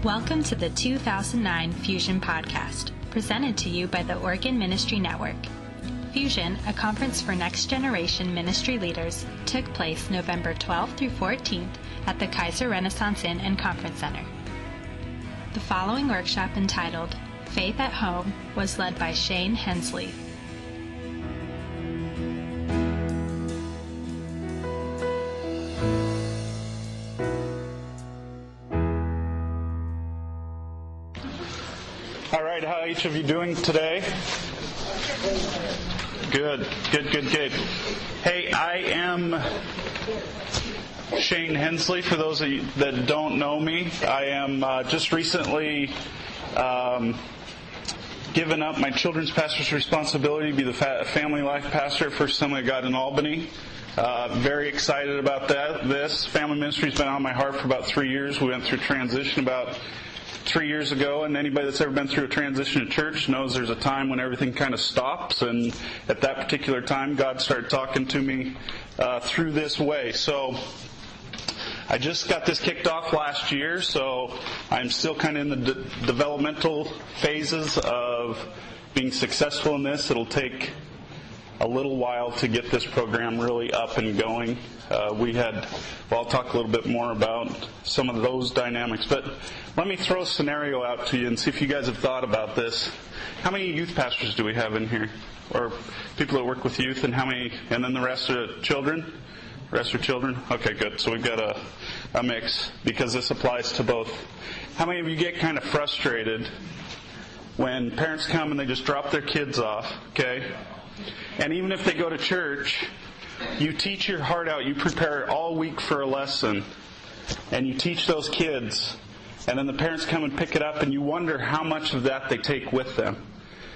Welcome to the 2009 Fusion Podcast, presented to you by the Oregon Ministry Network. Fusion, a conference for next-generation ministry leaders, took place November 12th through 14th at the Kaiser Renaissance Inn and Conference Center. The following workshop, entitled Faith at Home, was led by Shane Hensley. All right, how are each of you doing today? Good. Hey, I am Shane Hensley. For those of you that don't know me, I am just recently given up my children's pastor's responsibility to be the family life pastor at First Assembly of God in Albany. Very excited about that. This family ministry has been on my heart for about 3 years. We went through transition about 3 years ago, and anybody that's ever been through a transition to church knows there's a time when everything kind of stops, and at that particular time God started talking to me through this way. So I just got this kicked off last year, so I'm still kind of in the developmental phases of being successful in this. It'll take a little while to get this program really up and going. I'll talk a little bit more about some of those dynamics, but let me throw a scenario out to you and see if you guys have thought about this. How many youth pastors do we have in here? Or people that work with youth, and how many, and then the rest are children? Rest are children? Okay, good. So we've got a mix, because this applies to both. How many of you get kind of frustrated when parents come and they just drop their kids off, okay? And even if they go to church, you teach your heart out, you prepare all week for a lesson, and you teach those kids, and then the parents come and pick it up, and you wonder how much of that they take with them.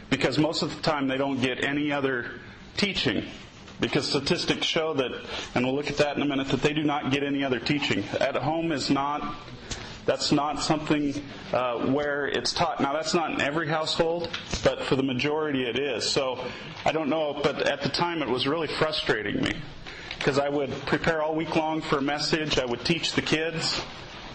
Because most of the time they don't get any other teaching. Because statistics show that, and we'll look at that in a minute, that they do not get any other teaching. At home that's not something where it's taught. Now, that's not in every household, but for the majority it is. So, I don't know, but at the time it was really frustrating me. Because I would prepare all week long for a message, I would teach the kids,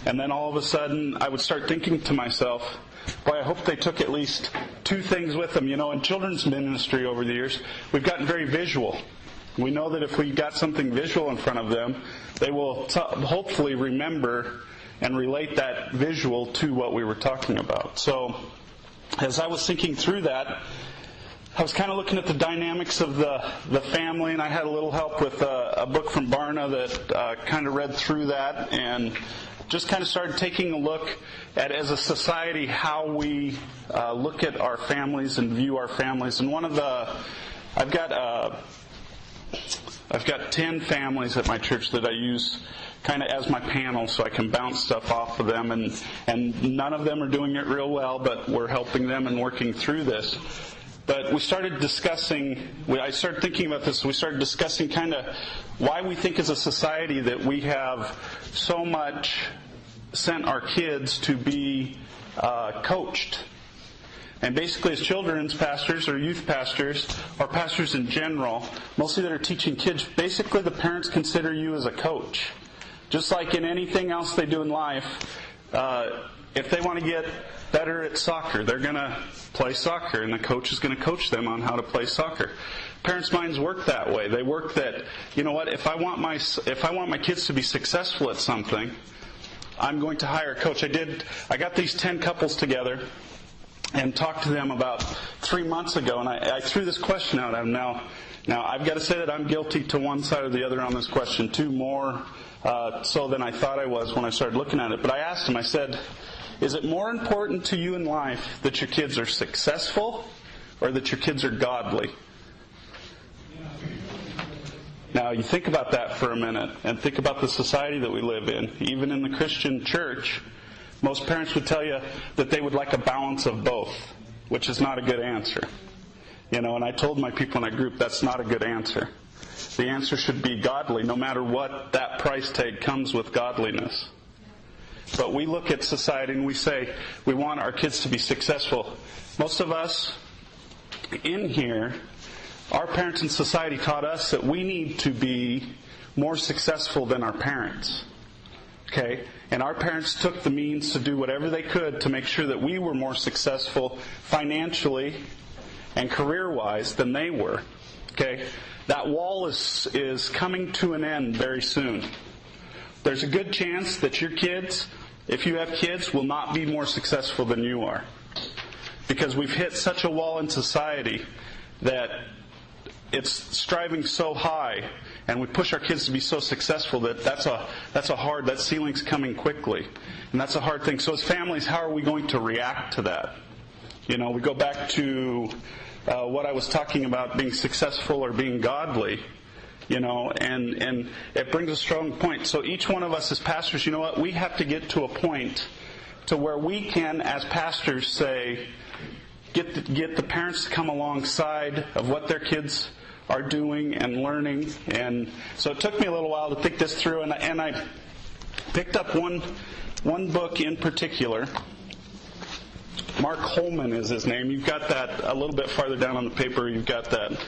and then all of a sudden I would start thinking to myself, boy, I hope they took at least 2 things with them. You know, in children's ministry over the years, we've gotten very visual. We know that if we got something visual in front of them, they will hopefully remember and relate that visual to what we were talking about. So, as I was thinking through that, I was kind of looking at the dynamics of the family, and I had a little help with a book from Barna that kind of read through that, and just kind of started taking a look at, as a society, how we look at our families and view our families. And I've got 10 families at my church that I use kind of as my panel, so I can bounce stuff off of them, and none of them are doing it real well, but we're helping them and working through this. But I started thinking about this, we started discussing kind of why we think as a society that we have so much sent our kids to be coached. And basically, as children's pastors or youth pastors, or pastors in general, mostly that are teaching kids, basically the parents consider you as a coach. Just like in anything else they do in life, if they want to get better at soccer, they're going to play soccer, and the coach is going to coach them on how to play soccer. Parents' minds work that way. They work that, you know what, if I want my kids to be successful at something, I'm going to hire a coach. I got these 10 couples together and talked to them about 3 months ago, and I threw this question out at them. Now I've got to say that I'm guilty to one side or the other on this question, too, more so than I thought I was when I started looking at it. But I asked them, I said, is it more important to you in life that your kids are successful or that your kids are godly? Now, you think about that for a minute, and think about the society that we live in. Even in the Christian church, most parents would tell you that they would like a balance of both, which is not a good answer. You know, and I told my people in that group, that's not a good answer. The answer should be godly, no matter what that price tag comes with godliness. But we look at society and we say, we want our kids to be successful. Most of us in here, our parents and society taught us that we need to be more successful than our parents. Okay? And our parents took the means to do whatever they could to make sure that we were more successful financially and career-wise than they were. Okay? That wall is coming to an end very soon. There's a good chance that your kids, if you have kids, will not be more successful than you are. Because we've hit such a wall in society that it's striving so high, and we push our kids to be so successful that ceiling's coming quickly. And that's a hard thing. So as families, how are we going to react to that? We go back to what I was talking about, being successful or being godly, and it brings a strong point. So each one of us as pastors, we have to get to a point to where we can, as pastors, say, get the parents to come alongside of what their kids are doing and learning. And so it took me a little while to think this through, and I picked up one book in particular. Mark Holman is his name. You've got that a little bit farther down on the paper. You've got that.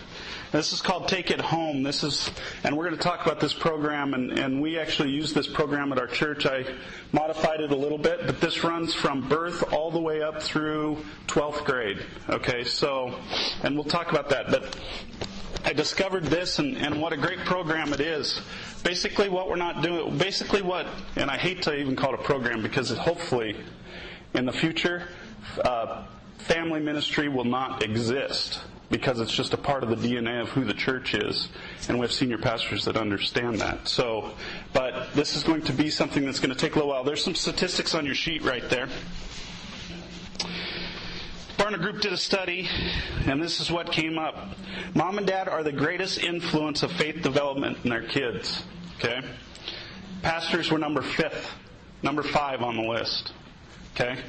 This is called Take It Home. And we're going to talk about this program, and we actually use this program at our church. I modified it a little bit, but this runs from birth all the way up through 12th grade. Okay, and we'll talk about that. But I discovered this, and what a great program it is. Basically what we're not doing, and I hate to even call it a program, because hopefully in the future, family ministry will not exist, because it's just a part of the DNA of who the church is, and we have senior pastors that understand that. But this is going to be something that's going to take a little while. There's some statistics on your sheet right there. Barna Group did a study, and this is what came up. Mom and dad are the greatest influence of faith development in their kids. Okay? Pastors were number 5 on the list. Okay?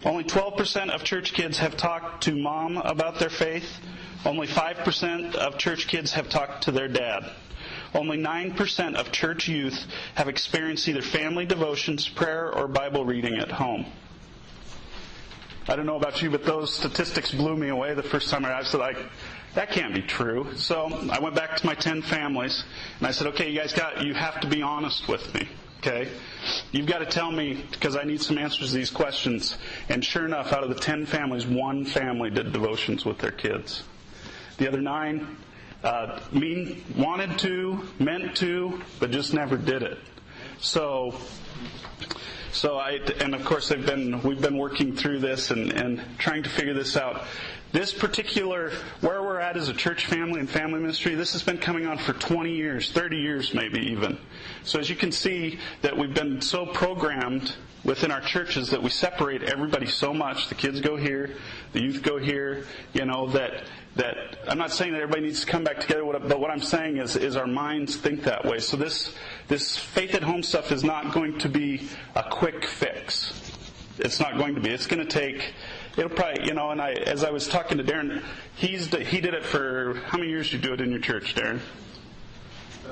Only 12% of church kids have talked to mom about their faith. Only 5% of church kids have talked to their dad. Only 9% of church youth have experienced either family devotions, prayer, or Bible reading at home. I don't know about you, but those statistics blew me away the first time I said, that can't be true. So I went back to my 10 families, and I said, okay, you have to be honest with me. Okay? You've got to tell me, because I need some answers to these questions. And sure enough, out of the 10 families, one family did devotions with their kids. The other 9 wanted to, meant to, but just never did it. And of course we've been working through this and trying to figure this out. This particular, where we're at as a church family and family ministry, this has been coming on for 20 years, 30 years maybe even. So as you can see that we've been so programmed within our churches that we separate everybody so much. The kids go here, the youth go here, that I'm not saying that everybody needs to come back together, but what I'm saying is our minds think that way. So this faith at home stuff is not going to be a quick fix. It's not going to be. It's going to take, it'll probably, and as I was talking to Darren, he did it for, how many years did you do it in your church, Darren? 8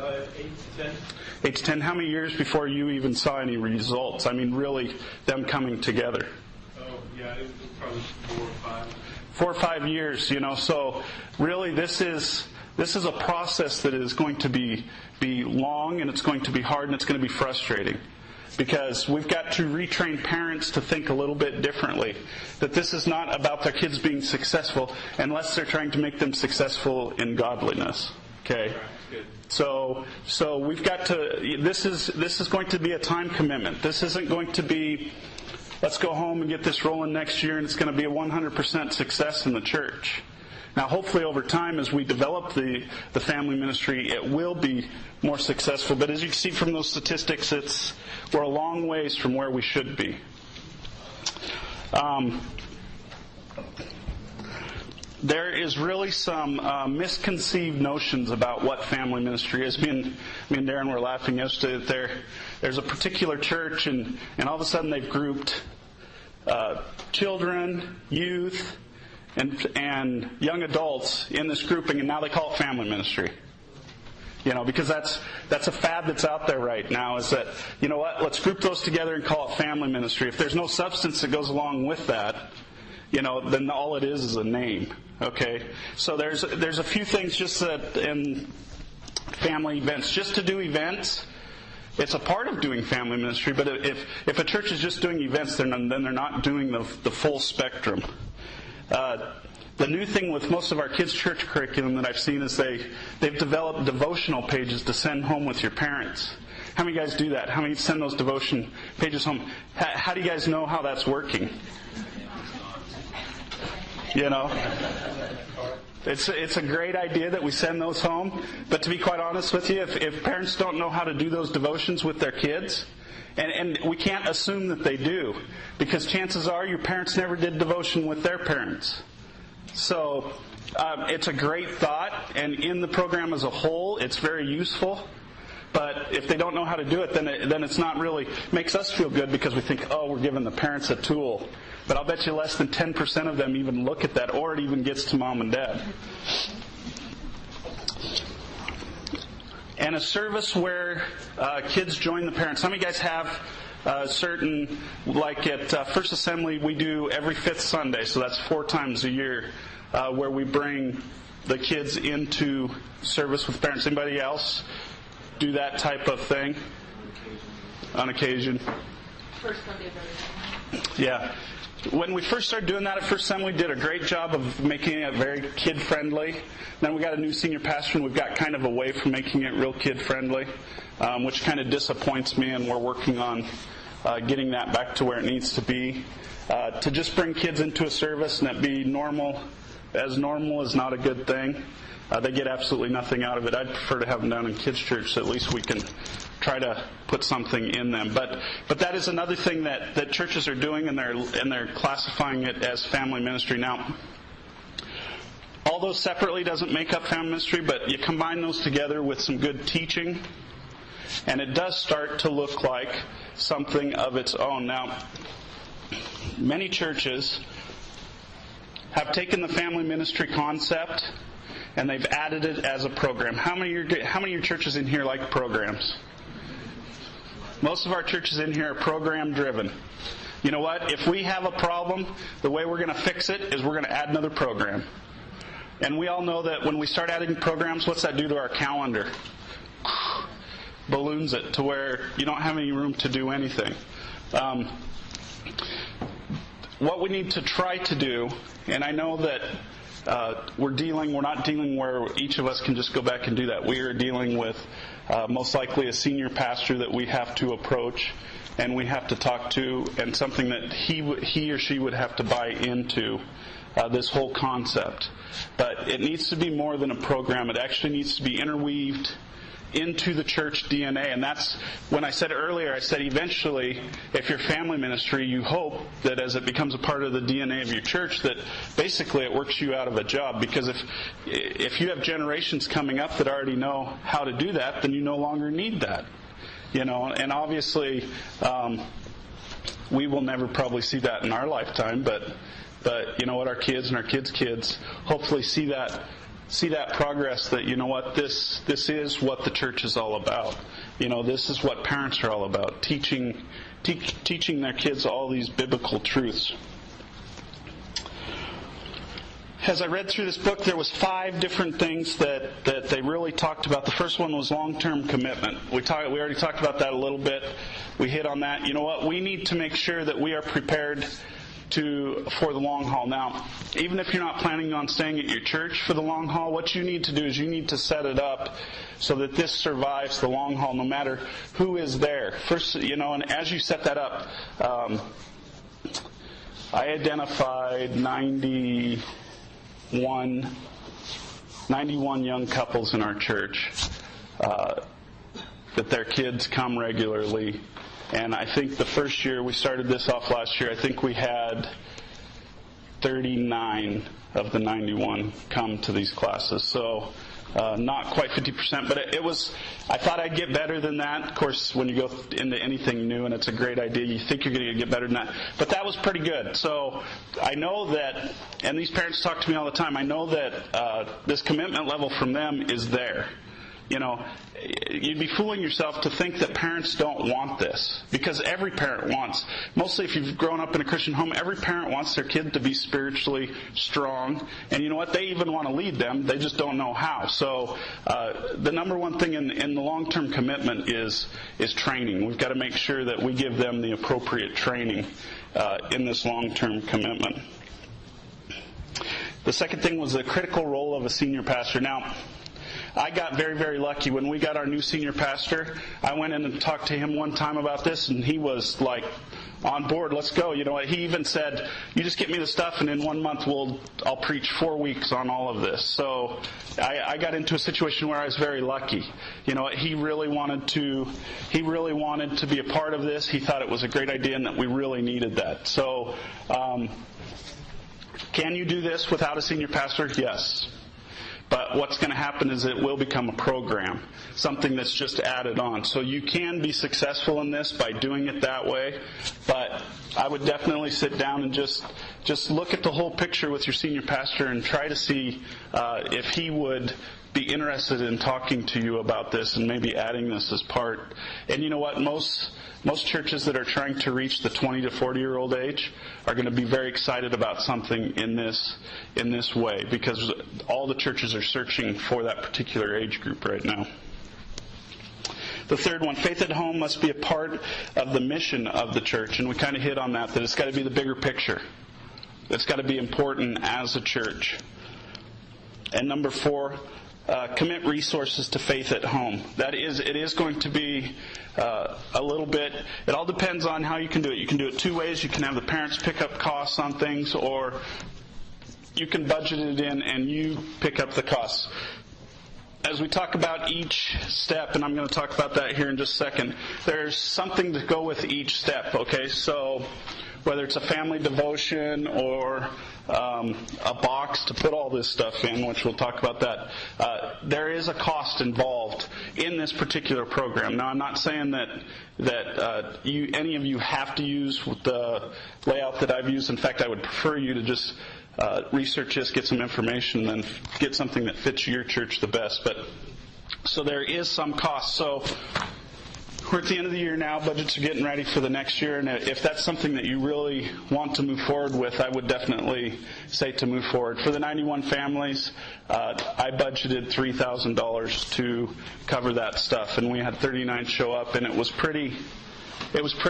to 10. 8 to 10. How many years before you even saw any results? I mean, really, them coming together. Oh, yeah, it was probably 4 or 5. 4 or 5 years, So really, this is a process that is going to be long, and it's going to be hard, and it's going to be frustrating. Because we've got to retrain parents to think a little bit differently. That this is not about their kids being successful unless they're trying to make them successful in godliness. Okay? So we've got to, this is going to be a time commitment. This isn't going to be, let's go home and get this rolling next year and it's going to be a 100% success in the church. Now, hopefully over time, as we develop the family ministry, it will be more successful. But as you can see from those statistics, we're a long ways from where we should be. There is really some misconceived notions about what family ministry is. Me and Darren were laughing yesterday. There's a particular church, and all of a sudden they've grouped children, youth, and young adults in this grouping, and now they call it family ministry. Because that's a fad that's out there right now, is that, let's group those together and call it family ministry. If there's no substance that goes along with that, then all it is a name. Okay? So there's a few things just that in family events. Just to do events It's a part of doing family ministry, but if a church is just doing events, then they're not doing the full spectrum. The new thing with most of our kids' church curriculum that I've seen is they've developed devotional pages to send home with your parents. How many guys do that? How many send those devotion pages home? How do you guys know how that's working? You know? It's a great idea that we send those home, but to be quite honest with you, if parents don't know how to do those devotions with their kids, and we can't assume that they do, because chances are your parents never did devotion with their parents. So it's a great thought, and in the program as a whole, it's very useful. But if they don't know how to do it, then it's not really makes us feel good because we think, oh, we're giving the parents a tool. But I'll bet you less than 10% of them even look at that, or it even gets to mom and dad. And a service where kids join the parents. How many guys have certain, like at First Assembly, we do every 5th Sunday, so that's 4 times a year, where we bring the kids into service with parents. Anybody else do that type of thing? On occasion. First Sunday of every month. Yeah. When we first started doing that at First Assembly, we did a great job of making it very kid-friendly. Then we got a new senior pastor, and we've got kind of away from making it real kid-friendly, which kind of disappoints me, and we're working on getting that back to where it needs to be. To just bring kids into a service and it be normal is not a good thing. They get absolutely nothing out of it. I'd prefer to have them down in kids' church so at least we can try to put something in them. But that is another thing that churches are doing, and they're classifying it as family ministry. Now, all those separately doesn't make up family ministry, but you combine those together with some good teaching, and it does start to look like something of its own. Now, many churches have taken the family ministry concept and they've added it as a program. How many of your churches in here like programs? Most of our churches in here are program driven. You know what? If we have a problem, the way we're going to fix it is we're going to add another program. And we all know that when we start adding programs, what's that do to our calendar? Balloons it to where you don't have any room to do anything. What we need to try to do, and I know that we're not dealing where each of us can just go back and do that. We are dealing with most likely a senior pastor that we have to approach and we have to talk to, and something that he or she would have to buy into this whole concept. But it needs to be more than a program. It actually needs to be interweaved into the church DNA. And that's when I said earlier, I said eventually, if you're family ministry, you hope that as it becomes a part of the DNA of your church, that basically it works you out of a job. Because if you have generations coming up that already know how to do that, then you no longer need that. You know, and obviously we will never probably see that in our lifetime, but you know what, our kids and our kids' kids hopefully see that progress, that, you know what, this is what the church is all about. You know, this is what parents are all about, teaching their kids all these biblical truths. As I read through this book, there was 5 different things that they really talked about. The first one was long-term commitment. We already talked about that a little bit. We hit on that. You know what, we need to make sure that we are prepared for the long haul. Now, even if you're not planning on staying at your church for the long haul, what you need to do is you need to set it up so that this survives the long haul no matter who is there. First, you know, and as you set that up, I identified 91 young couples in our church that their kids come regularly. And I think the first year, we started this off last year, I think we had 39 of the 91 come to these classes. So not quite 50%, but I thought I'd get better than that. Of course, when you go into anything new and it's a great idea, you think you're going to get better than that. But that was pretty good. So I know that, and these parents talk to me all the time, I know that this commitment level from them is there. you'd be fooling yourself to think that parents don't want this, because every parent wants, mostly if you've grown up in a Christian home, every parent wants their kid to be spiritually strong, and you know what, they even want to lead them, they just don't know how. So the number one thing in the long-term commitment is training. We've got to make sure that we give them the appropriate training in this long-term commitment. The second thing was the critical role of a senior pastor. Now, I got very, very lucky. When we got our new senior pastor, I went in and talked to him one time about this, and he was like, on board, let's go. He even said, you just get me the stuff, and in 1 month I'll preach 4 weeks on all of this. So I got into a situation where I was very lucky. He really wanted to be a part of this. He thought it was a great idea and that we really needed that. So, can you do this without a senior pastor? Yes. But what's going to happen is it will become a program, something that's just added on. So you can be successful in this by doing it that way, but I would definitely sit down and just look at the whole picture with your senior pastor and try to see if he would be interested in talking to you about this and maybe adding this as part. And you know what? Most churches that are trying to reach the 20 to 40-year-old age are going to be very excited about something in this way, because all the churches are searching for that particular age group right now. The third one, Faith at Home must be a part of the mission of the church, and we kind of hit on that it's got to be the bigger picture. It's got to be important as a church. And number 4, commit resources to Faith at Home. It is going to be a little bit, it all depends on how you can do it. You can do it 2 ways. You can have the parents pick up costs on things, or you can budget it in and you pick up the costs. As we talk about each step, and I'm going to talk about that here in just a second, there's something to go with each step, okay? So whether it's a family devotion or a box to put all this stuff in, which we'll talk about that, there is a cost involved in this particular program. Now, I'm not saying that any of you have to use the layout that I've used. In fact, I would prefer you to just research this, get some information, and then get something that fits your church the best. But so there is some cost. So we're at the end of the year now. Budgets are getting ready for the next year, and if that's something that you really want to move forward with, I would definitely say to move forward. For the 91 families, I budgeted $3,000 to cover that stuff, and we had 39 show up, and it was pretty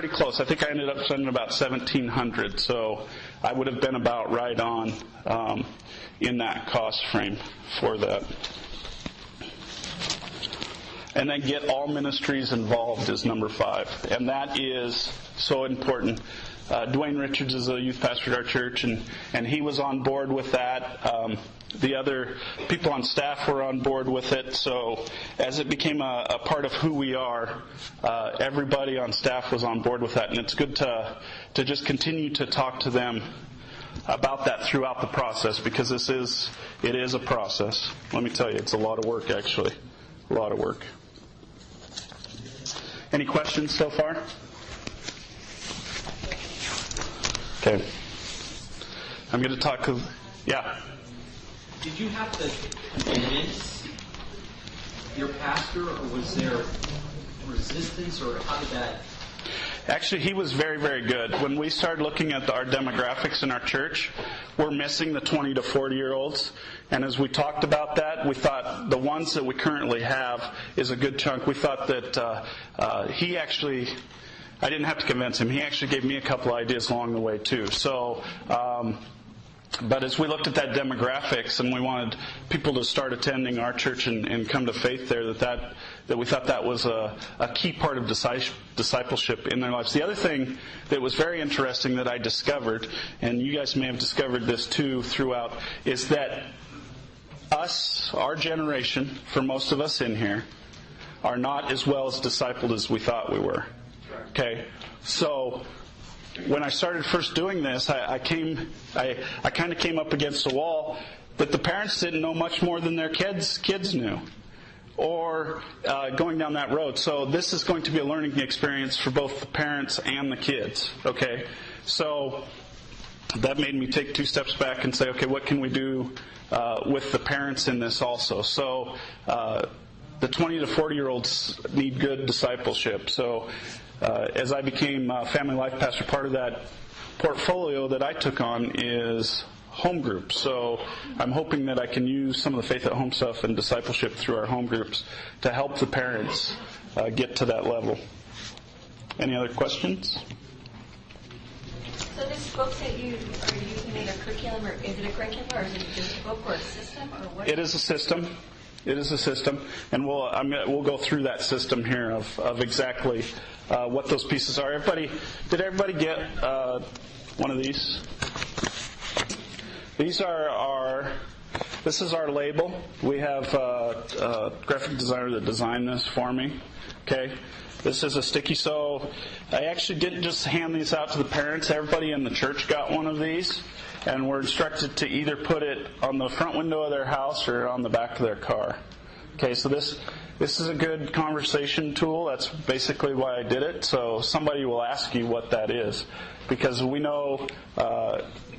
close. I think I ended up spending about $1,700, so I would have been about right on in that cost frame for that. And then get all ministries involved is number 5. And that is so important. Dwayne Richards is a youth pastor at our church, and he was on board with that. The other people on staff were on board with it. So as it became a part of who we are, everybody on staff was on board with that. And it's good to just continue to talk to them about that throughout the process, because it is a process. Let me tell you, it's a lot of work, actually. A lot of work. Any questions so far? Okay. I'm going to talk. Yeah. Did you have to convince your pastor, or was there resistance, or how did that? Actually, he was very, very good. When we started looking at our demographics in our church, we're missing the 20 to 40-year-olds. And as we talked about that, we thought the ones that we currently have is a good chunk. We thought that he actually, I didn't have to convince him. He actually gave me a couple ideas along the way, too. So, but as we looked at that demographics and we wanted people to start attending our church and come to faith there, that we thought that was a key part of discipleship in their lives. The other thing that was very interesting that I discovered, and you guys may have discovered this too throughout, is that our generation, for most of us in here, are not as well as discipled as we thought we were. Okay? So when I started first doing this, I kind of came up against a wall that the parents didn't know much more than their kids knew, or going down that road. So this is going to be a learning experience for both the parents and the kids. Okay, so that made me take 2 steps back and say, okay, what can we do with the parents in this also? So the 20 to 40-year-olds need good discipleship. So as I became Family Life Pastor, part of that portfolio that I took on is home groups. So I'm hoping that I can use some of the Faith at Home stuff and discipleship through our home groups to help the parents get to that level. Any other questions? So this book that you are using in a curriculum, or is it a curriculum, or is it just a book or a system, or what? It is a system. It is a system, and we'll go through that system here of exactly what those pieces are. Did everybody get one of these? These are this is our label. We have a graphic designer that designed this for me. Okay, this is a sticky. So I actually didn't just hand these out to the parents. Everybody in the church got one of these, and we're instructed to either put it on the front window of their house or on the back of their car. Okay, so this is a good conversation tool. That's basically why I did it. So somebody will ask you what that is, because we know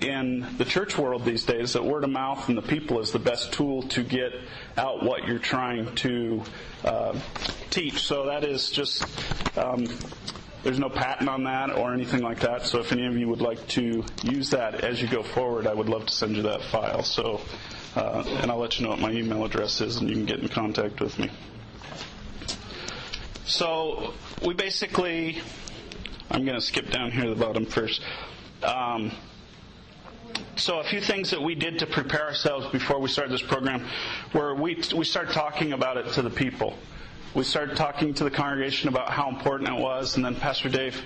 in the church world these days that word of mouth and the people is the best tool to get out what you're trying to teach. So that is just, there's no patent on that or anything like that. So if any of you would like to use that as you go forward, I would love to send you that file. So, and I'll let you know what my email address is, and you can get in contact with me. So we basically, I'm going to skip down here to the bottom first. So a few things that we did to prepare ourselves before we started this program were we started talking about it to the people. We started talking to the congregation about how important it was, and then Pastor Dave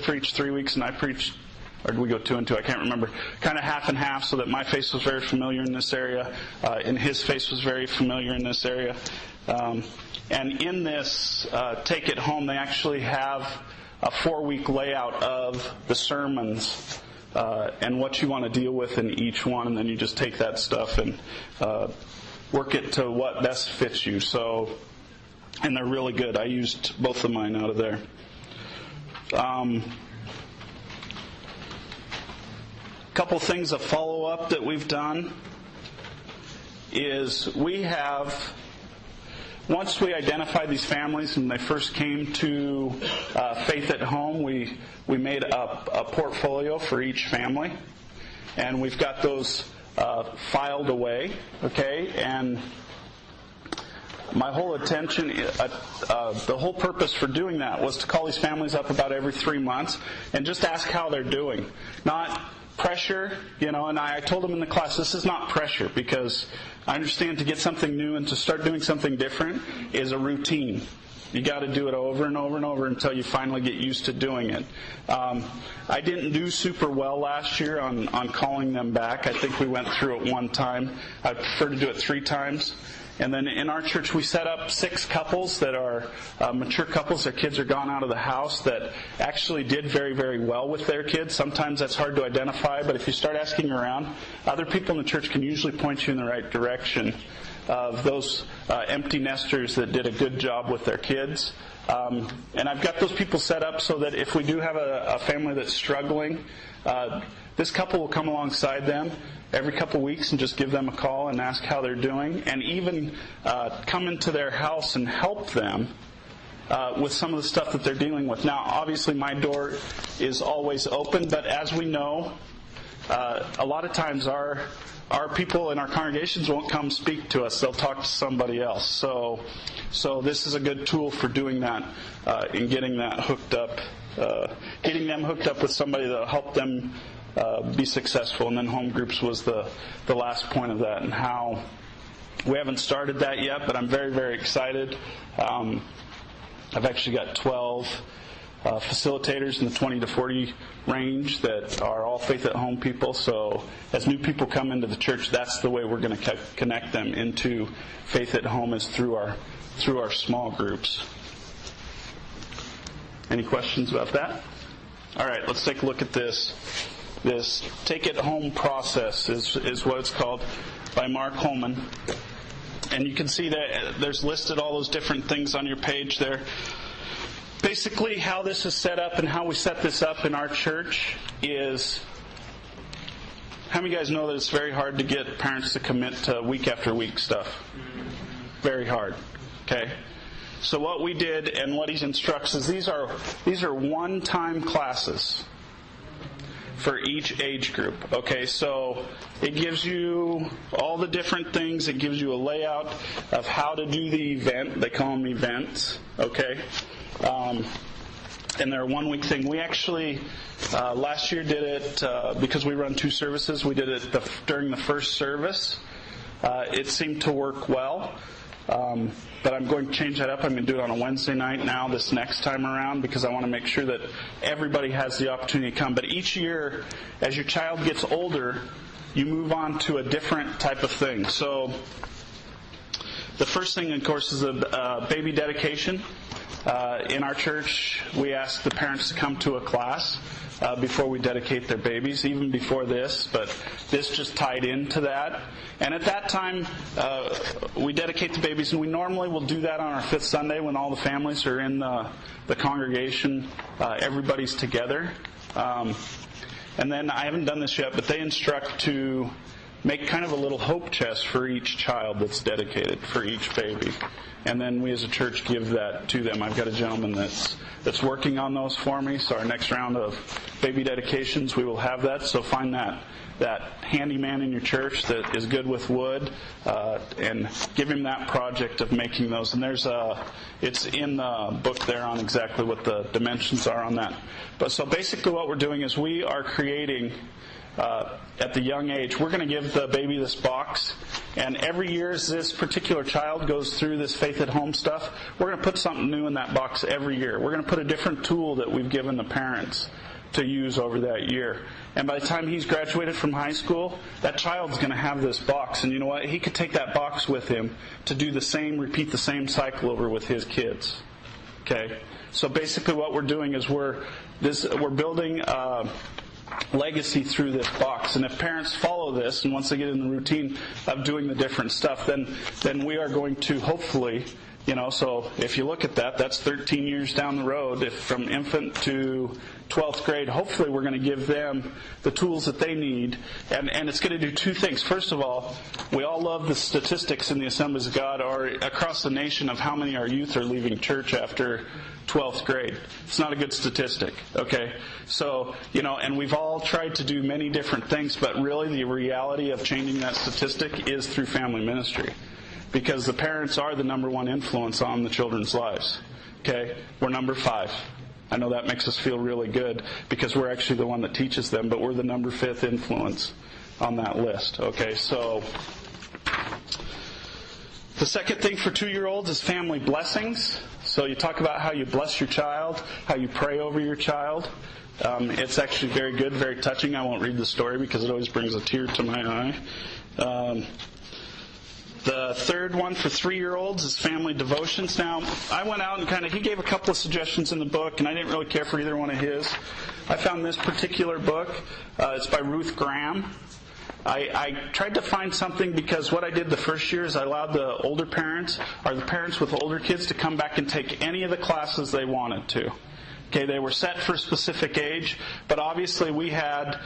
preached 3 weeks and I preached, or did we go 2 and 2? I can't remember. Kind of half and half, so that my face was very familiar in this area, and his face was very familiar in this area. And in this Take It Home, they actually have a 4-week layout of the sermons and what you want to deal with in each one, and then you just take that stuff and work it to what best fits you. So, and they're really good. I used both of mine out of there. Couple things of follow-up that we've done is we have, once we identified these families when they first came to Faith at Home, we made a portfolio for each family, and we've got those filed away, okay? And my whole attention, the whole purpose for doing that was to call these families up about every 3 months and just ask how they're doing. Not pressure, and I told them in the class, this is not pressure, because I understand to get something new and to start doing something different is a routine. You got to do it over and over and over until you finally get used to doing it. I didn't do super well last year on calling them back. I think we went through it 1 time. I prefer to do it 3 times. And then in our church, we set up 6 couples that are mature couples. Their kids are gone out of the house that actually did very, very well with their kids. Sometimes that's hard to identify, but if you start asking around, other people in the church can usually point you in the right direction of those empty nesters that did a good job with their kids. And I've got those people set up so that if we do have a family that's struggling, this couple will come alongside them every couple weeks and just give them a call and ask how they're doing, and even come into their house and help them with some of the stuff that they're dealing with. Now, obviously, my door is always open, but as we know, a lot of times our people in our congregations won't come speak to us. They'll talk to somebody else. So this is a good tool for doing that and getting that hooked up, getting them hooked up with somebody that'll help them be successful. And then home groups was the last point of that, and how we haven't started that yet, but I'm very, very excited. I've actually got 12 facilitators in the 20 to 40 range that are all Faith at Home people. So as new people come into the church, that's the way we're going to connect them into Faith at Home, is through our small groups. Any questions about that? All right, let's take a look at this. This Take It Home process is what it's called, by Mark Holman. And you can see that there's listed all those different things on your page there. Basically, how this is set up and how we set this up in our church is, how many of you guys know that it's very hard to get parents to commit to week after week stuff? very hard. Okay? So what we did and what he instructs is these are one-time classes for each age group. Okay, so it gives you all the different things. It gives you a layout of how to do the event. They call them events. Okay, and they're a 1-week thing. We actually last year did it because we run 2 services. We did it during the first service. It seemed to work well. But I'm going to change that up. I'm going to do it on a Wednesday night now this next time around because I want to make sure that everybody has the opportunity to come. But each year, as your child gets older, you move on to a different type of thing. So the first thing, of course, is a baby dedication. In our church, we ask the parents to come to a class before we dedicate their babies, even before this, but this just tied into that. And at that time, we dedicate the babies, and we normally will do that on our 5th Sunday when all the families are in the congregation. Everybody's together. And then, I haven't done this yet, but they instruct to make kind of a little hope chest for each child that's dedicated, for each baby. And then we as a church give that to them. I've got a gentleman that's working on those for me, so our next round of baby dedications, we will have that. So find that handyman in your church that is good with wood, and give him that project of making those. And it's in the book there on exactly what the dimensions are on that. But so basically what we're doing is we are creating, at the young age, we're going to give the baby this box, and every year as this particular child goes through this Faith at Home stuff, we're going to put something new in that box every year. We're going to put a different tool that we've given the parents to use over that year. And by the time he's graduated from high school, that child's going to have this box. And you know what? He could take that box with him to do repeat the same cycle over with his kids. Okay? So basically what we're doing is we're building legacy through this box. And if parents follow this, and once they get in the routine of doing the different stuff, then we are going to hopefully, so if you look at that, that's 13 years down the road. If from infant to 12th grade, hopefully we're going to give them the tools that they need. And it's going to do 2 things. First of all, we all love the statistics in the Assemblies of God or across the nation of how many our youth are leaving church after 12th grade. It's not a good statistic, okay? So, and we've all tried to do many different things, but really the reality of changing that statistic is through family ministry. Because the parents are the number 1 influence on the children's lives. Okay? We're number 5. I know that makes us feel really good because we're actually the one that teaches them, but we're the number 5th influence on that list. Okay? So, the second thing for 2-year-olds is family blessings. So you talk about how you bless your child, how you pray over your child. It's actually very good, very touching. I won't read the story because it always brings a tear to my eye. The third one for 3-year-olds is family devotions. Now, I went out and he gave a couple of suggestions in the book, and I didn't really care for either one of his. I found this particular book. It's by Ruth Graham. I tried to find something because what I did the first year is I allowed the older parents, or the parents with older kids, to come back and take any of the classes they wanted to. Okay, they were set for a specific age, but obviously we had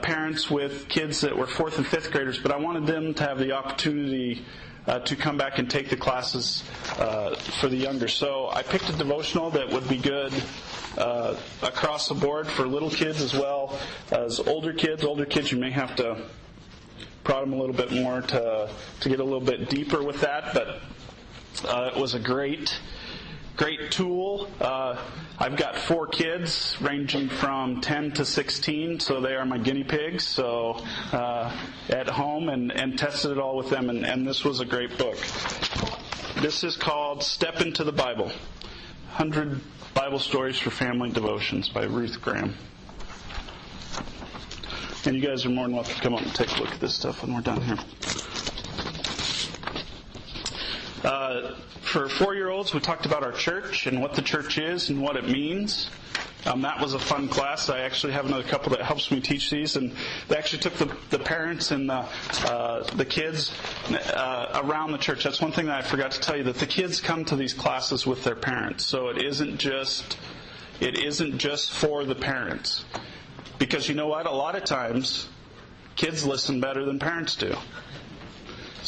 parents with kids that were 4th and 5th graders, but I wanted them to have the opportunity to come back and take the classes for the younger. So I picked a devotional that would be good across the board for little kids as well as older kids. Older kids, you may have to prod them a little bit more to get a little bit deeper with that, but it was a great tool. I've got 4 kids ranging from 10 to 16, so they are my guinea pigs. So at home and tested it all with them, and this was a great book. This is called Step Into the Bible, 100 Bible Stories for Family Devotions by Ruth Graham. And you guys are more than welcome to come up and take a look at this stuff when we're done here. For 4-year-olds, we talked about our church and what the church is and what it means. That was a fun class. I actually have another couple that helps me teach these, and they actually took the parents and the kids around the church. That's one thing that I forgot to tell you, that the kids come to these classes with their parents. So it isn't just for the parents. Because you know what? A lot of times, kids listen better than parents do.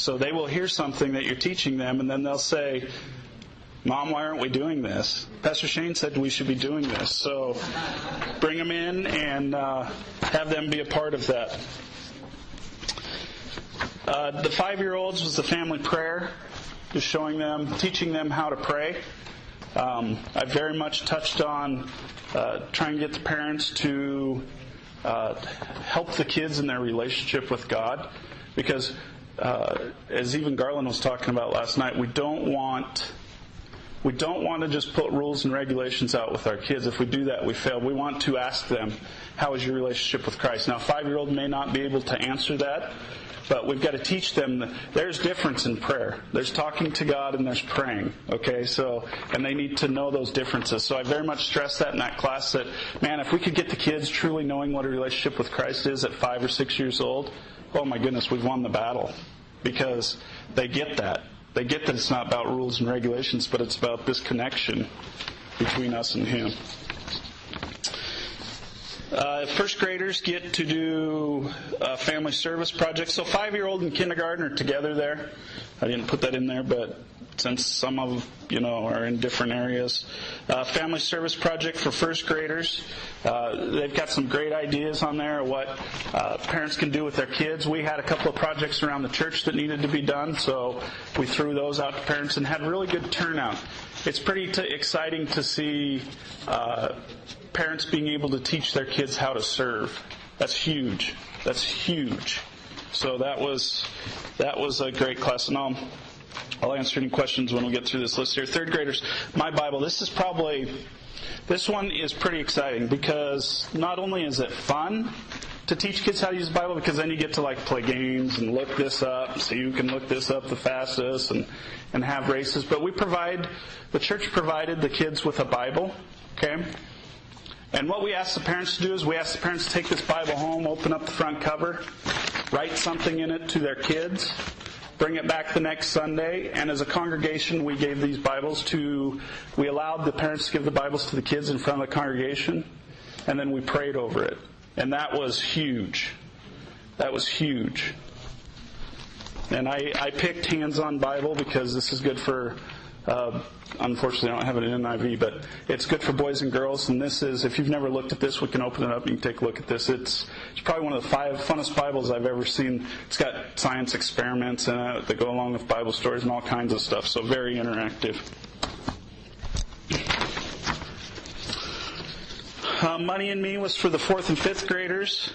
So they will hear something that you're teaching them, and then they'll say, Mom, why aren't we doing this? Pastor Shane said we should be doing this. So bring them in and have them be a part of that. The 5-year-olds was the family prayer, just showing them, teaching them how to pray. I very much touched on trying to get the parents to help the kids in their relationship with God, because as even Garland was talking about last night, we don't want to just put rules and regulations out with our kids. If we do that, we fail. We want to ask them, how is your relationship with Christ? Now, a 5-year-old may not be able to answer that, but we've got to teach them that there's difference in prayer. There's talking to God and there's praying, okay? So, and they need to know those differences. So I very much stressed that in that class, that, man, if we could get the kids truly knowing what a relationship with Christ is at 5 or 6 years old, oh my goodness, we've won the battle. Because they get that. They get that it's not about rules and regulations, but it's about this connection between us and Him. First graders get to do a family service project. So 5-year-old and kindergarten are together there. I didn't put that in there, but since some of are in different areas. Family service project for first graders. They've got some great ideas on there of what parents can do with their kids. We had a couple of projects around the church that needed to be done, so we threw those out to parents and had really good turnout. It's pretty exciting to see parents being able to teach their kids how to serve. That's huge. That's huge. So that was a great class, and I'll answer any questions when we get through this list here. Third graders, my Bible. This one is pretty exciting, because not only is it fun to teach kids how to use the Bible, because then you get to play games and look this up, so you can look this up the fastest and have races. But the church provided the kids with a Bible, okay? And what we ask the parents to do is we ask the parents to take this Bible home, open up the front cover, write something in it to their kids, bring it back the next Sunday, and as a congregation we gave these Bibles we allowed the parents to give the Bibles to the kids in front of the congregation, and then we prayed over it. And that was huge. That was huge. And I picked Hands-On Bible because this is good for, unfortunately I don't have it in NIV, but it's good for boys and girls. And this is, if you've never looked at this, we can open it up and you can take a look at this. It's probably one of the 5 funnest Bibles I've ever seen. It's got science experiments in it that go along with Bible stories and all kinds of stuff, so very interactive. Money and Me was for the 4th and 5th graders.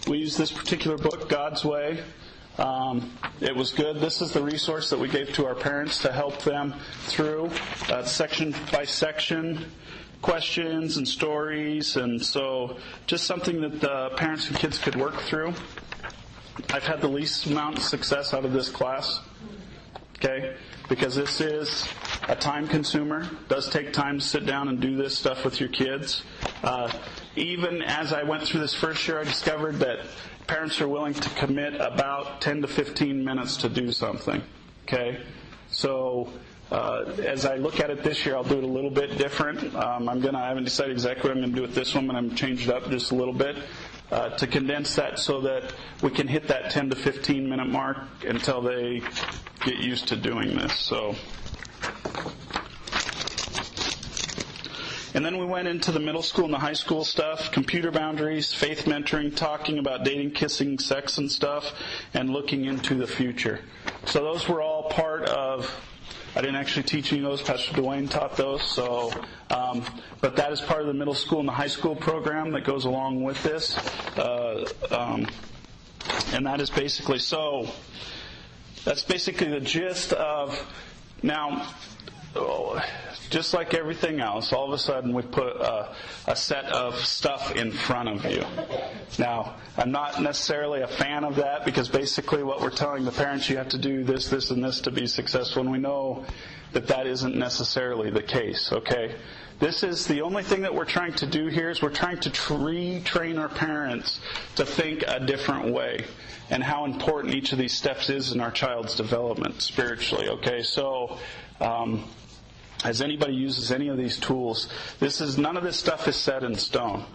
We used this particular book, God's Way. It was good. This is the resource that we gave to our parents to help them through section by section questions and stories, and so just something that the parents and kids could work through. I've had the least amount of success out of this class, okay, because this is a time consumer. It does take time to sit down and do this stuff with your kids. Even as I went through this first year, I discovered that parents are willing to commit about 10 to 15 minutes to do something, okay? So as I look at it this year, I'll do it a little bit different. I haven't decided exactly what I'm going to do with this one, but I'm going to change it up just a little bit to condense that so that we can hit that 10 to 15 minute mark until they get used to doing this. So, and then we went into the middle school and the high school stuff, computer boundaries, faith mentoring, talking about dating, kissing, sex and stuff, and looking into the future. So those were all part of, I didn't actually teach any of those, Pastor Dwayne taught those, so, but that is part of the middle school and the high school program that goes along with this. And that is basically, so, that's basically the gist of, now, just like everything else, all of a sudden we put a set of stuff in front of you. Now, I'm not necessarily a fan of that, because basically what we're telling the parents, you have to do this, this, and this to be successful, and we know that that isn't necessarily the case, okay? This is the only thing that we're trying to do here is we're trying to retrain our parents to think a different way and how important each of these steps is in our child's development spiritually, okay? So, as anybody uses any of these tools, none of this stuff is set in stone.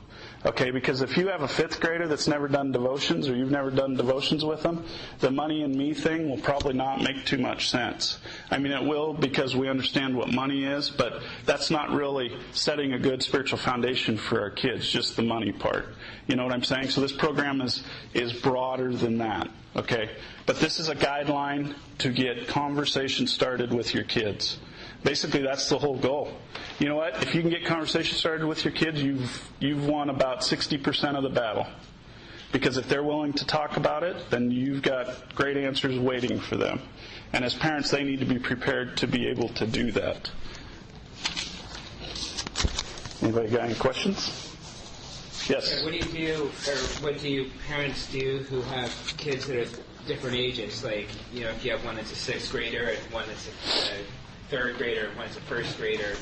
Okay, because if you have a 5th grader that's never done devotions or you've never done devotions with them, the money and me thing will probably not make too much sense. I mean, it will because we understand what money is, but that's not really setting a good spiritual foundation for our kids, just the money part. You know what I'm saying? So this program is broader than that. Okay, but this is a guideline to get conversation started with your kids. Basically, that's the whole goal. You know what? If you can get conversation started with your kids, you've won about 60% of the battle. Because if they're willing to talk about it, then you've got great answers waiting for them. And as parents, they need to be prepared to be able to do that. Anybody got any questions? Yes. What do you do, or what do you parents do who have kids that are different ages? Like, you know, if you have one that's a 6th grader and one that's a 3rd grader and one that's a 1st grader,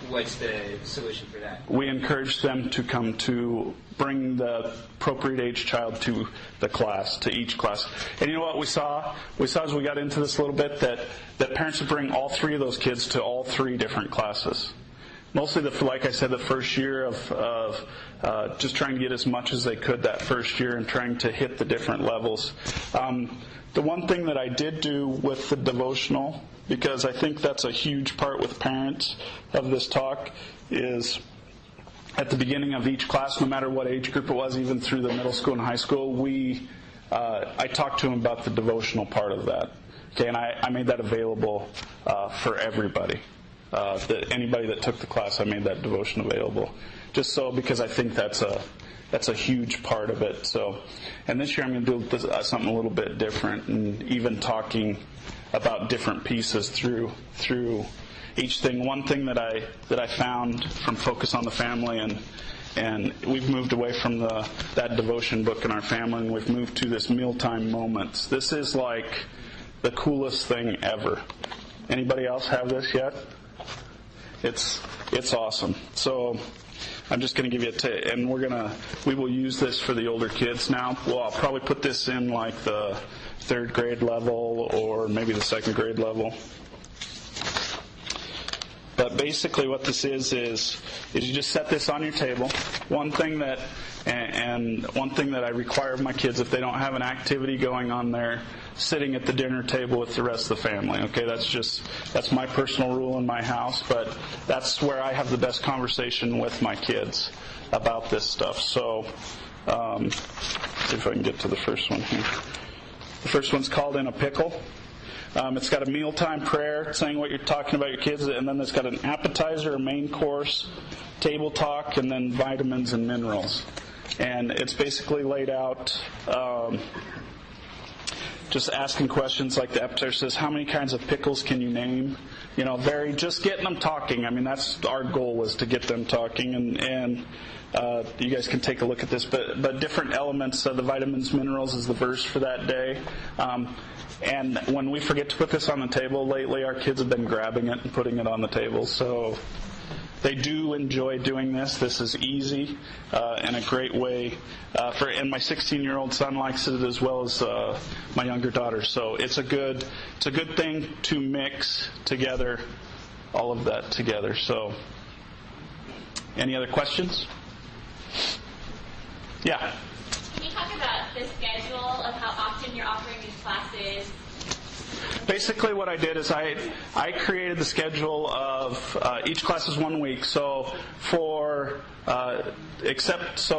what's the solution for that? We encourage them to come to bring the appropriate age child to the class, to each class. And you know what we saw? We saw as we got into this a little bit that parents would bring all 3 of those kids to all 3 different classes. Mostly, like I said, the first year of just trying to get as much as they could that first year and trying to hit the different levels. The one thing that I did do with the devotional, because I think that's a huge part with parents of this talk, is at the beginning of each class, no matter what age group it was, even through the middle school and high school, I talked to them about the devotional part of that. Okay, and I made that available for everybody. Anybody that took the class, I made that devotion available. Just so, because I think that's a huge part of it. So, and this year I'm going to do something a little bit different, and even talking about different pieces through each thing. One thing that I found from Focus on the Family, and we've moved away from that devotion book in our family, and we've moved to this mealtime moments. This is like the coolest thing ever. Anybody else have this yet? It's awesome. So I'm just going to give you a tip, and we will use this for the older kids now. Well, I'll probably put this in like the 3rd grade level or maybe the 2nd grade level. But basically what this is you just set this on your table. One thing that I require of my kids, if they don't have an activity going on there, sitting at the dinner table with the rest of the family. Okay, that's my personal rule in my house, but that's where I have the best conversation with my kids about this stuff. So, see if I can get to the first one here. The first one's called In a Pickle. It's got a mealtime prayer saying what you're talking about your kids, and then it's got an appetizer, a main course, table talk, and then vitamins and minerals. And it's basically laid out just asking questions like the appetizer says, how many kinds of pickles can you name? You know, just getting them talking. I mean, that's our goal, was to get them talking, and you guys can take a look at this, but different elements of the vitamins, minerals is the verse for that day. And when we forget to put this on the table, lately our kids have been grabbing it and putting it on the table. So they do enjoy doing this. This is easy and a great way and my 16-year-old son likes it as well as my younger daughter. So it's a good thing to mix together all of that together. So any other questions? Yeah. Can you talk about the schedule of how often you're offering these classes? Basically what I did is I created the schedule of each class is 1 week. So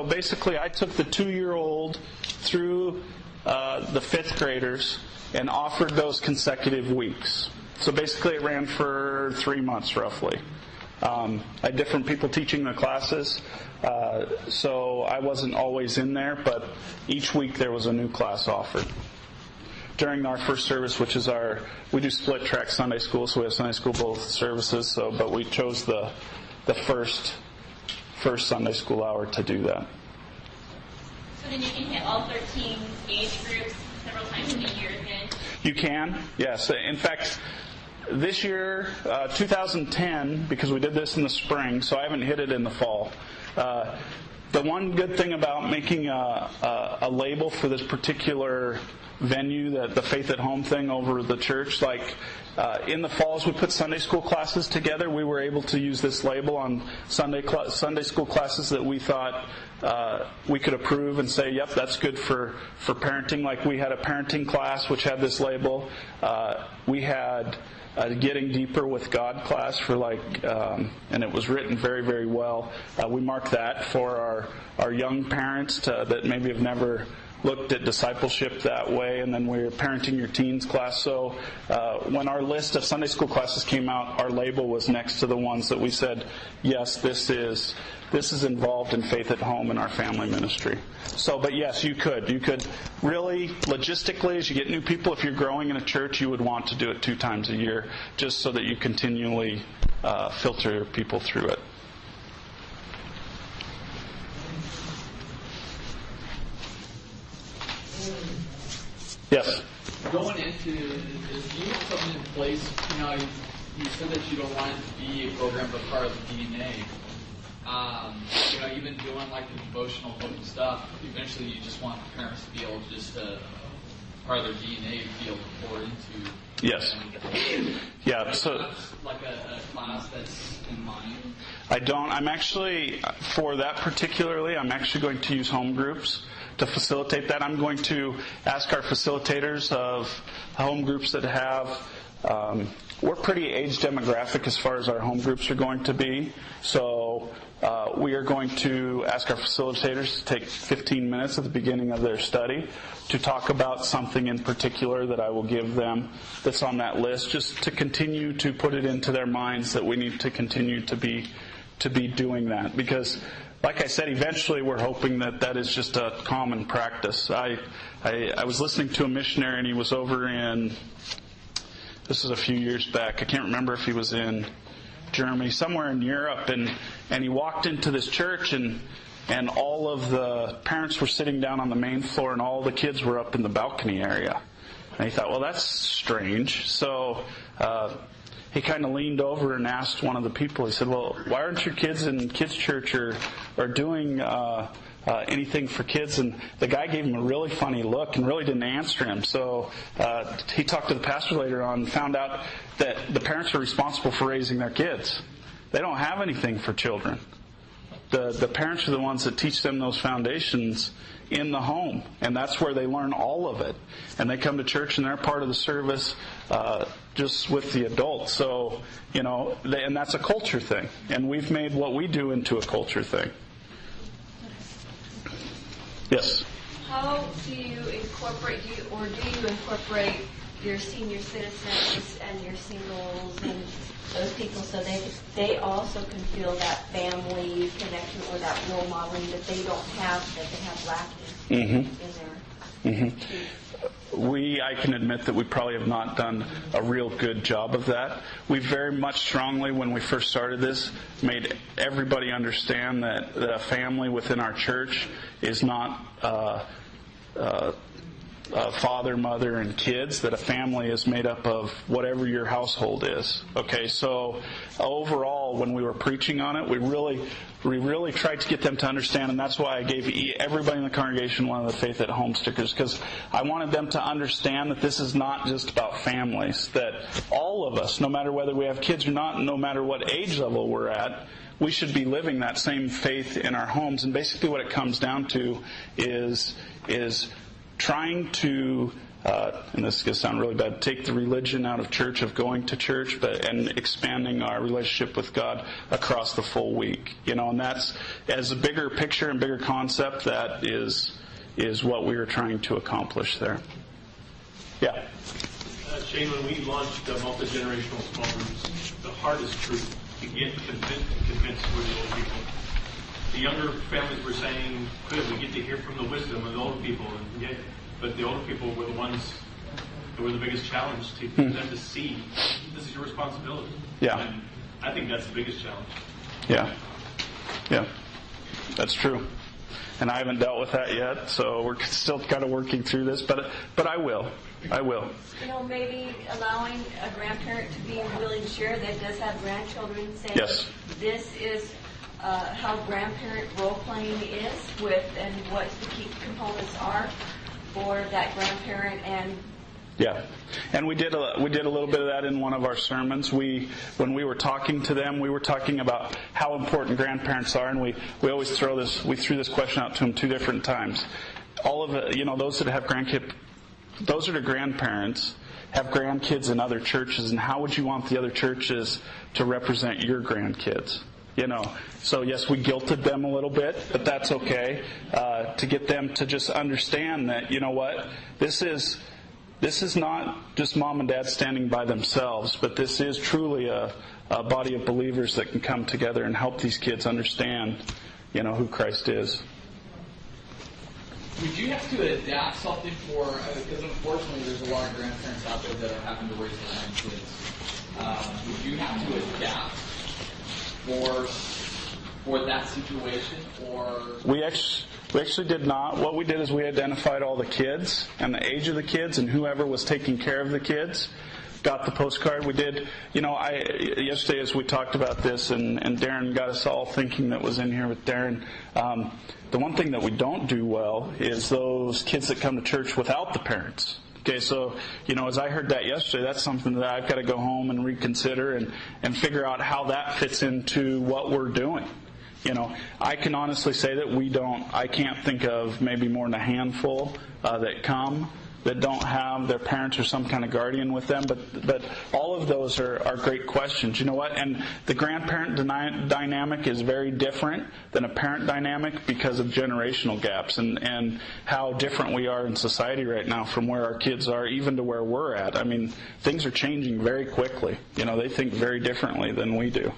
basically I took the 2-year-old through the 5th graders and offered those consecutive weeks. So basically it ran for 3 months roughly. I had different people teaching the classes, so I wasn't always in there, but each week there was a new class offered. During our first service, which is we do split track Sunday school, so we have Sunday school both services, but we chose the first Sunday school hour to do that. So then you can hit all 13 age groups several times in a year again? You can, yes. In fact, this year, 2010, because we did this in the spring, so I haven't hit it in the fall. The one good thing about making a label for this particular venue, the Faith at Home thing over the church. Like in the falls, we put Sunday school classes together. We were able to use this label on Sunday school classes that we thought we could approve and say, yep, that's good for parenting. Like we had a parenting class which had this label. We had Getting Deeper with God class for and it was written very, very well. We marked that for our young parents that maybe have never looked at discipleship that way. And then we're Parenting Your Teens class. So when our list of Sunday school classes came out, our label was next to the ones that we said, yes, this is involved in Faith at Home in our family ministry. So, but yes, you could really, logistically, as you get new people, if you're growing in a church, you would want to do it 2 times a year, just so that you continually filter people through it. Yes? Going into, do you have something in place, you said that you don't want it to be a program but part of the DNA. Even doing like the devotional book and stuff, eventually you just want the parents to be able to just part of their DNA to be able to pour into. Yes. Yeah, so like a class that's in mind. I don't. I'm actually, for that particularly, I'm actually going to use home groups to facilitate that. I'm going to ask our facilitators of home groups that have, we're pretty age demographic as far as our home groups are going to be. So we are going to ask our facilitators to take 15 minutes at the beginning of their study to talk about something in particular that I will give them that's on that list, just to continue to put it into their minds that we need to continue to be doing that. Because, like I said, eventually we're hoping that is just a common practice. I was listening to a missionary, and he was over in, this is a few years back, I can't remember if he was in Germany, somewhere in Europe, and he walked into this church, and all of the parents were sitting down on the main floor, and all the kids were up in the balcony area. And he thought, well, that's strange. So he kind of leaned over and asked one of the people, he said, well, why aren't your kids in kids' church or doing anything for kids? And the guy gave him a really funny look and really didn't answer him. So he talked to the pastor later on and found out that the parents are responsible for raising their kids. They don't have anything for children. The parents are the ones that teach them those foundations in the home, and that's where they learn all of it. And they come to church and they're part of the service just with the adults. So, and that's a culture thing. And we've made what we do into a culture thing. Yes? How do you incorporate, do you incorporate your senior citizens and your singles and those people so they also can feel that family connection or that role modeling that they don't have, that they have lacking in their I can admit that we probably have not done a real good job of that. We very much strongly, when we first started this, made everybody understand that a family within our church is not father, mother, and kids, that a family is made up of whatever your household is. Okay, so overall, when we were preaching on it, we really tried to get them to understand, and that's why I gave everybody in the congregation one of the Faith at Home stickers, because I wanted them to understand that this is not just about families, that all of us, no matter whether we have kids or not, no matter what age level we're at, we should be living that same faith in our homes. And basically what it comes down to is trying to, and this is going to sound really bad, take the religion out of church, of going to church, and expanding our relationship with God across the full week. And that's, as a bigger picture and bigger concept, that is what we were trying to accomplish there. Yeah? Shane, when we launched multi-generational small groups, the hardest truth to get convinced were the old people. The younger families were saying, good, we get to hear from the wisdom of the older people. But the older people were the ones that were the biggest challenge to them to see this is your responsibility. Yeah. And I think that's the biggest challenge. Yeah. That's true. And I haven't dealt with that yet, so we're still kind of working through this, but I will. Maybe allowing a grandparent to be willing to share that does have grandchildren, saying, yes, this is how grandparent role-playing is with and what the key components are, for that grandparent and Yeah, and we did a little bit of that in one of our sermons. When we were talking to them, we were talking about how important grandparents are, and we always threw this question out to them 2 different times. All of it, those that have those that are grandparents have grandkids in other churches, and how would you want the other churches to represent your grandkids? So yes, we guilted them a little bit, but that's okay, to get them to just understand that, this is not just mom and dad standing by themselves, but this is truly a body of believers that can come together and help these kids understand, who Christ is. Would you have to adapt something because unfortunately there's a lot of grandparents out there that are having to raise their own kids. Would you have to adapt for that situation, or? We actually did not. What we did is we identified all the kids and the age of the kids and whoever was taking care of the kids got the postcard. We did, yesterday as we talked about this and Darren got us all thinking that was in here with Darren, the one thing that we don't do well is those kids that come to church without the parents. Okay, so, as I heard that yesterday, that's something that I've got to go home and reconsider and figure out how that fits into what we're doing. I can honestly say that I can't think of maybe more than a handful that come that don't have their parents or some kind of guardian with them, but all of those are great questions. You know what? And the grandparent dynamic is very different than a parent dynamic because of generational gaps and how different we are in society right now from where our kids are, even to where we're at. I mean, things are changing very quickly. They think very differently than we do.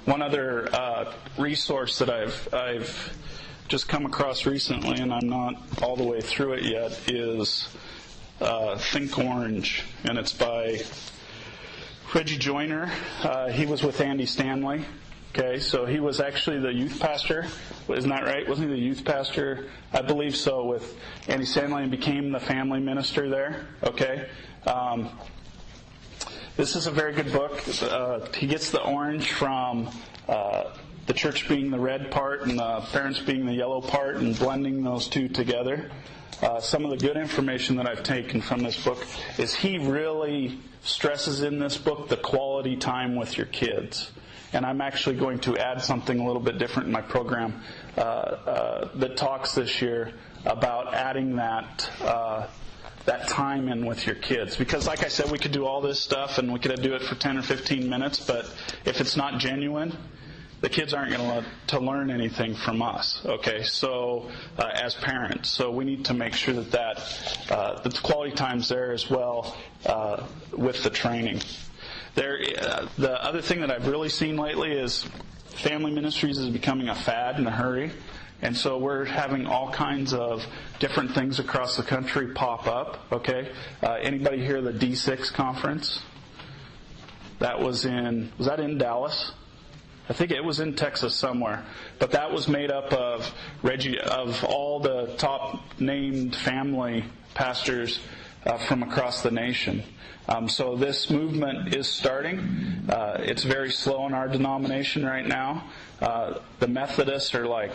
One other resource that I've just come across recently, and I'm not all the way through it yet, is Think Orange, and it's by Reggie Joyner. He was with Andy Stanley. Okay, so he was actually the youth pastor. Isn't that right? Wasn't he the youth pastor? I believe so, with Andy Stanley, and became the family minister there. Okay. This is a very good book. He gets the orange from the church being the red part and the parents being the yellow part and blending those two together. Some of the good information that I've taken from this book is he really stresses in this book the quality time with your kids. And I'm actually going to add something a little bit different in my program that talks this year about adding that time in with your kids. Because like I said, we could do all this stuff and we could do it for 10 or 15 minutes, but if it's not genuine, the kids aren't going to learn anything from us, okay? So, as parents. So we need to make sure that the quality time's there as well with the training. The other thing that I've really seen lately is family ministries is becoming a fad in a hurry. And so we're having all kinds of different things across the country pop up, okay? Anybody hear the D6 conference? Was that in Dallas? I think it was in Texas somewhere. But that was made up of all the top named family pastors from across the nation. So this movement is starting. It's very slow in our denomination right now. The Methodists are like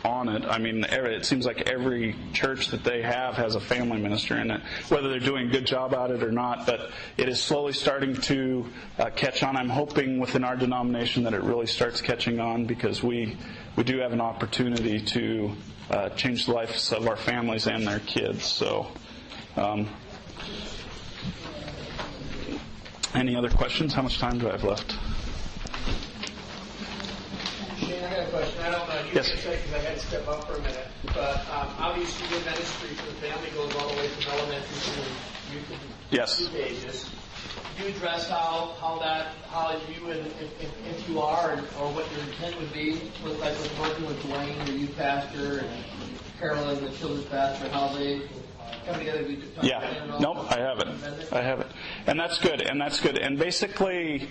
on it. I mean, it seems like every church that they have has a family minister in it, whether they're doing a good job at it or not, but it is slowly starting to catch on. I'm hoping within our denomination that it really starts catching on, because we do have an opportunity to change the lives of our families and their kids. So, any other questions? How much time do I have left? Shane, I got a question. I don't know if you can say, because I had to step up for a minute. But obviously your ministry for the family goes all the way from elementary to youth ages. Do you address how you and if you are, or what your intent would be with working with Dwayne, the youth pastor, and Carolyn, the children's pastor, how they come together? Nope, I haven't. And that's good. And basically,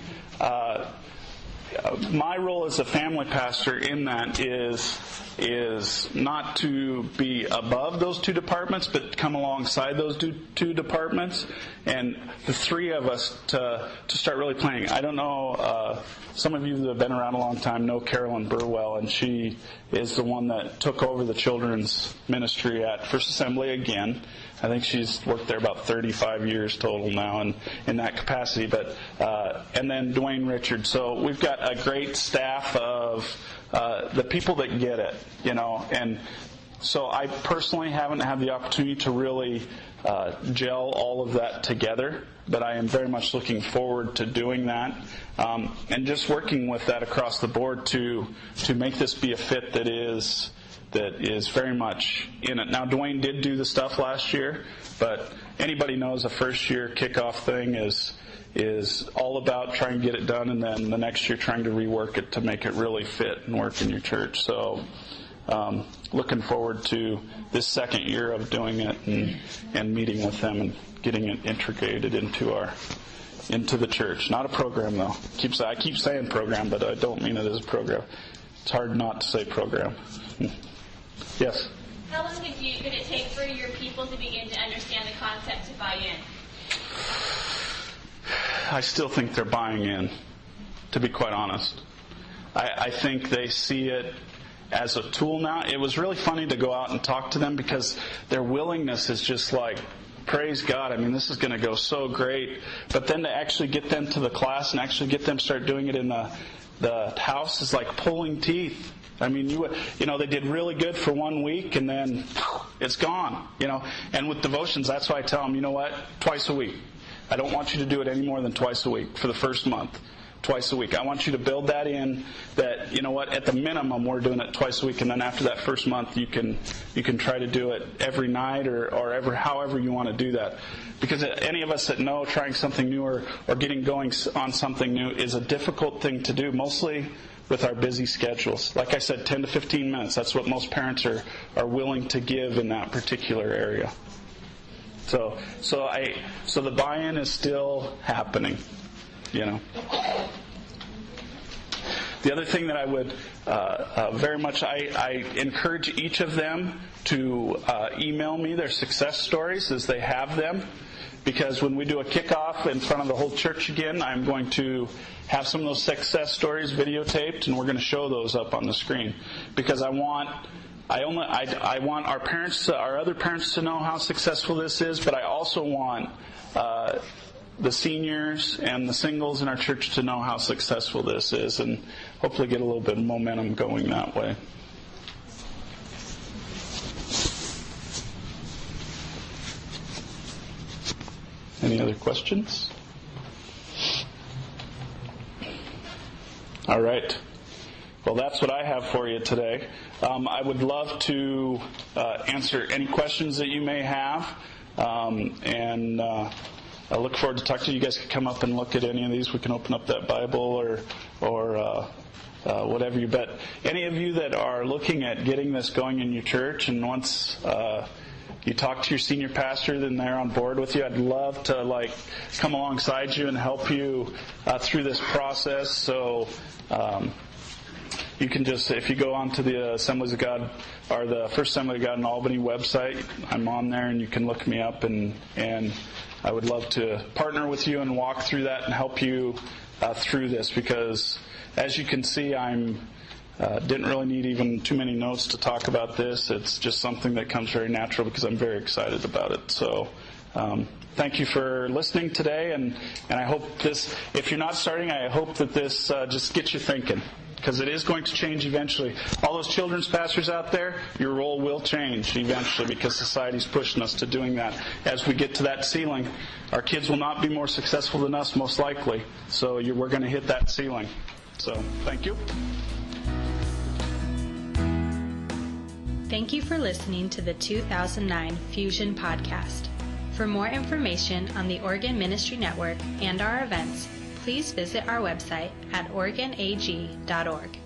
my role as a family pastor in that is not to be above those two departments, but come alongside those two departments, and the three of us to start really planning. I don't know, some of you that have been around a long time know Carolyn Burwell, and she is the one that took over the children's ministry at First Assembly again. I think she's worked there about 35 years total now in that capacity. But and then Dwayne Richards. So we've got a great staff of the people that get it, And so I personally haven't had the opportunity to really gel all of that together, but I am very much looking forward to doing that and just working with that across the board to make this be a fit that is very much in it. Now, Dwayne did do the stuff last year, but anybody knows a first-year kickoff thing is all about trying to get it done, and then the next year trying to rework it to make it really fit and work in your church. So looking forward to this second year of doing it and meeting with them and getting it integrated into the church. Not a program, though. I keep saying program, but I don't mean it as a program. It's hard not to say program. Yes? How long did it take for your people to begin to understand the concept to buy in? I still think they're buying in, to be quite honest. I think they see it as a tool now. It was really funny to go out and talk to them because their willingness is just like, praise God, I mean, this is going to go so great. But then to actually get them to the class and actually get them start doing it in the house is like pulling teeth. I mean, they did really good for 1 week and then it's gone, And with devotions, that's why I tell them, you know what, twice a week. I don't want you to do it any more than twice a week for the first month. Twice a week. I want you to build that in that, at the minimum we're doing it twice a week, and then after that first month you can try to do it every night or however you want to do that. Because any of us that know trying something new or getting going on something new is a difficult thing to do, mostly with our busy schedules. Like I said, 10 to 15 minutes. That's what most parents are willing to give in that particular area. So the buy-in is still happening, The other thing that I would very much, I encourage each of them to email me their success stories as they have them. Because when we do a kickoff in front of the whole church again, I'm going to have some of those success stories videotaped, and we're going to show those up on the screen. Because I want our parents, our other parents, to know how successful this is, but I also want the seniors and the singles in our church to know how successful this is, and hopefully get a little bit of momentum going that way. Any other questions? All right. Well, that's what I have for you today. I would love to answer any questions that you may have, and I look forward to talking to you. You guys can come up and look at any of these. We can open up that Bible or whatever you bet. Any of you that are looking at getting this going in your church, and once you talk to your senior pastor, then they're on board with you, I'd love to come alongside you and help you through this process. So you can just, if you go onto the Assemblies of God or the First Assembly of God in Albany website, I'm on there, and you can look me up, and I would love to partner with you and walk through that and help you through this, because as you can see, didn't really need even too many notes to talk about this. It's just something that comes very natural because I'm very excited about it. So thank you for listening today, and I hope this, if you're not starting, I hope that this just gets you thinking, because it is going to change eventually. All those children's pastors out there, your role will change eventually, because society's pushing us to doing that. As we get to that ceiling, our kids will not be more successful than us, most likely. So we're going to hit that ceiling. So thank you. Thank you for listening to the 2009 Fusion Podcast. For more information on the Oregon Ministry Network and our events, please visit our website at oregonag.org.